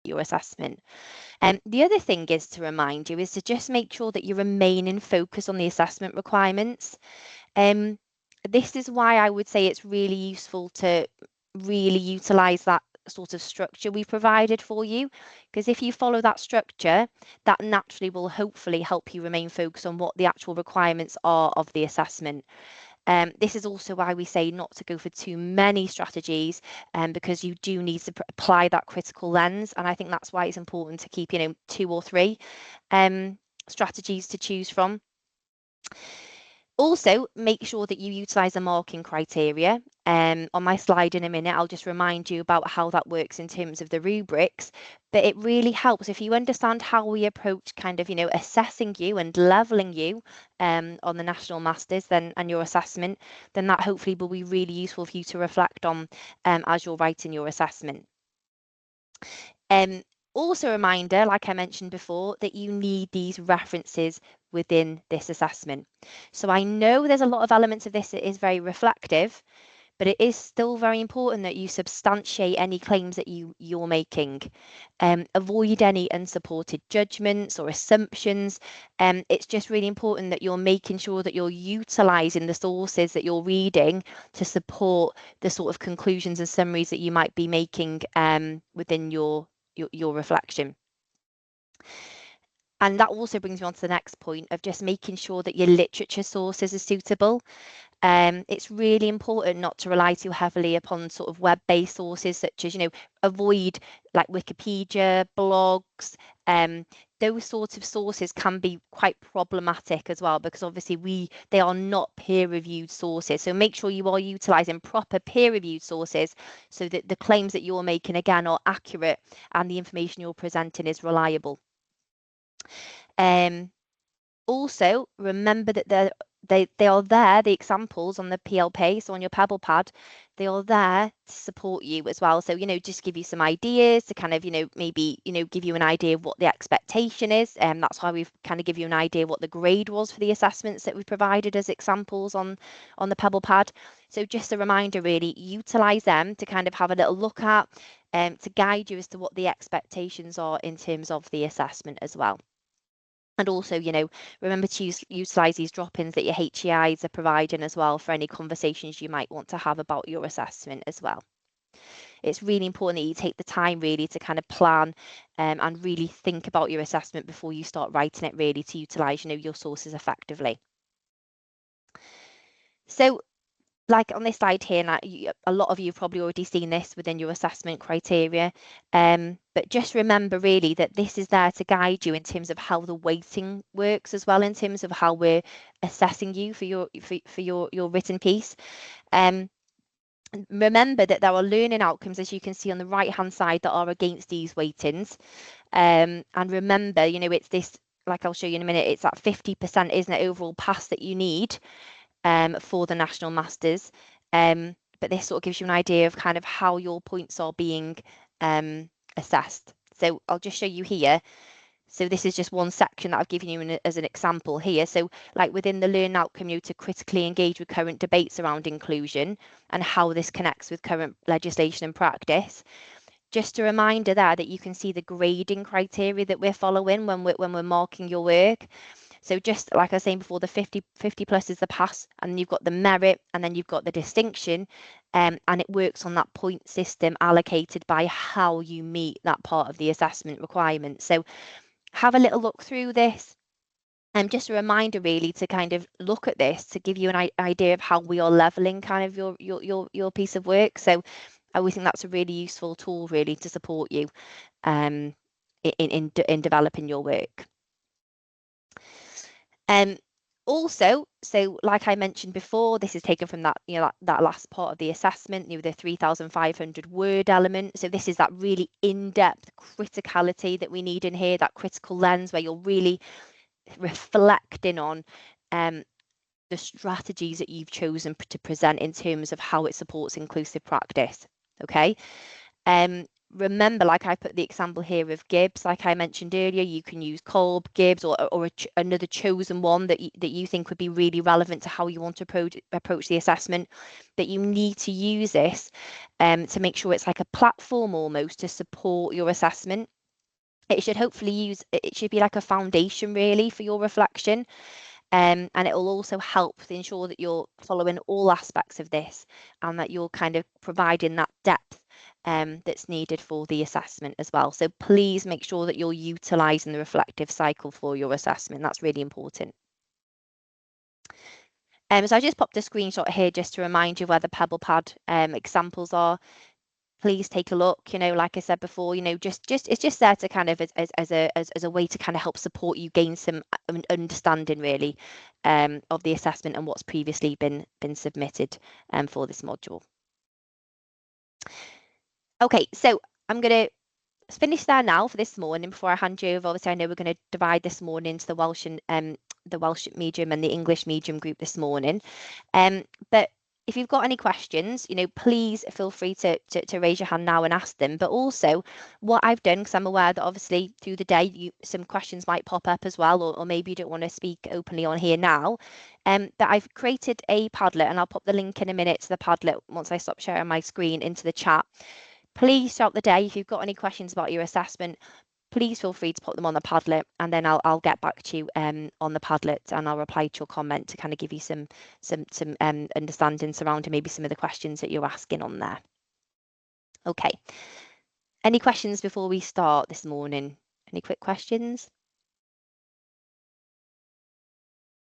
your assessment. The other thing is to remind you is to just make sure that you remain in focus on the assessment requirements. This is why I would say it's really useful to really utilise that sort of structure we provided for you, because if you follow that structure, that naturally will hopefully help you remain focused on what the actual requirements are of the assessment. This is also why we say not to go for too many strategies, because you do need to apply that critical lens. And I think that's why it's important to keep, 2 or 3 strategies to choose from. Also, make sure that you utilise the marking criteria. On my slide in a minute, I'll just remind you about how that works in terms of the rubrics, but it really helps if you understand how we approach kind of, assessing you and levelling you on the National Masters and your assessment, then that hopefully will be really useful for you to reflect on as you're writing your assessment. Also a reminder, like I mentioned before, that you need these references within this assessment. So I know there's a lot of elements of this that is very reflective, but it is still very important that you substantiate any claims that you're making. Avoid any unsupported judgments or assumptions. It's just really important that you're making sure that you're utilising the sources that you're reading to support the sort of conclusions and summaries that you might be making within your reflection. And that also brings me on to the next point of just making sure that your literature sources are suitable. It's really important not to rely too heavily upon sort of web-based sources such as, avoid like Wikipedia, blogs. Those sorts of sources can be quite problematic as well, because obviously they are not peer-reviewed sources. So make sure you are utilising proper peer-reviewed sources so that the claims that you're making, again, are accurate and the information you're presenting is reliable. Also, remember that they are there, the examples on the PLP, so on your Pebble pad, they are there to support you as well. So, just give you some ideas to kind of, maybe, give you an idea of what the expectation is. And that's why we've kind of give you an idea what the grade was for the assessments that we provided as examples on the Pebble pad. So just a reminder, really, utilise them to kind of have a little look at, to guide you as to what the expectations are in terms of the assessment as well. And also, remember to utilise these drop-ins that your HEIs are providing as well for any conversations you might want to have about your assessment as well. It's really important that you take the time really to kind of plan and really think about your assessment before you start writing it, really to utilise, your sources effectively. So, like on this slide here, a lot of you have probably already seen this within your assessment criteria, but just remember really that this is there to guide you in terms of how the weighting works as well, in terms of how we're assessing you for your written piece. Remember that there are learning outcomes, as you can see on the right hand side, that are against these weightings, and remember, it's this, like I'll show you in a minute, it's that 50%, isn't it, overall pass that you need for the National Masters, but this sort of gives you an idea of kind of how your points are being assessed. So I'll just show you here. So this is just one section that I've given you as an example here. So like within the learn outcome, to critically engage with current debates around inclusion and how this connects with current legislation and practice. Just a reminder there that you can see the grading criteria that we're following when we're marking your work. So just like I was saying before, the 50 plus is the pass, and you've got the merit, and then you've got the distinction, and it works on that point system allocated by how you meet that part of the assessment requirement. So have a little look through this. And just a reminder really to kind of look at this to give you an idea of how we are leveling kind of your piece of work. So I always think that's a really useful tool really to support you in developing your work. Also, so like I mentioned before, this is taken from that, that last part of the assessment, the 3,500 word element. So this is that really in-depth criticality that we need in here, that critical lens where you're really reflecting on the strategies that you've chosen to present in terms of how it supports inclusive practice. Okay. remember, like I put the example here of Gibbs, like I mentioned earlier, you can use Kolb, Gibbs, or another chosen one that you think would be really relevant to how you want to approach the assessment. But you need to use this to make sure it's like a platform almost to support your assessment. It should be like a foundation really for your reflection. And it will also help to ensure that you're following all aspects of this and that you're kind of providing that depth that's needed for the assessment as well. So please make sure that you're utilising the reflective cycle for your assessment. That's really important. So I just popped a screenshot here just to remind you where the Pebble Pad examples are. Please take a look. Like I said before, just it's just there to kind of as a way to kind of help support you gain some understanding really of the assessment and what's previously been submitted for this module. Okay, so I'm going to finish there now for this morning before I hand you over. Obviously, I know we're going to divide this morning into the Welsh medium and the English medium group this morning. But if you've got any questions, please feel free to raise your hand now and ask them. But also what I've done, because I'm aware that obviously through the day, some questions might pop up as well, or maybe you don't want to speak openly on here now, that I've created a Padlet, and I'll pop the link in a minute to the Padlet once I stop sharing my screen into the chat. Please throughout the day, if you've got any questions about your assessment, please feel free to put them on the Padlet, and then I'll get back to you on the Padlet, and I'll reply to your comment to kind of give you some understanding surrounding maybe some of the questions that you're asking on there. Okay. Any questions before we start this morning? Any quick questions?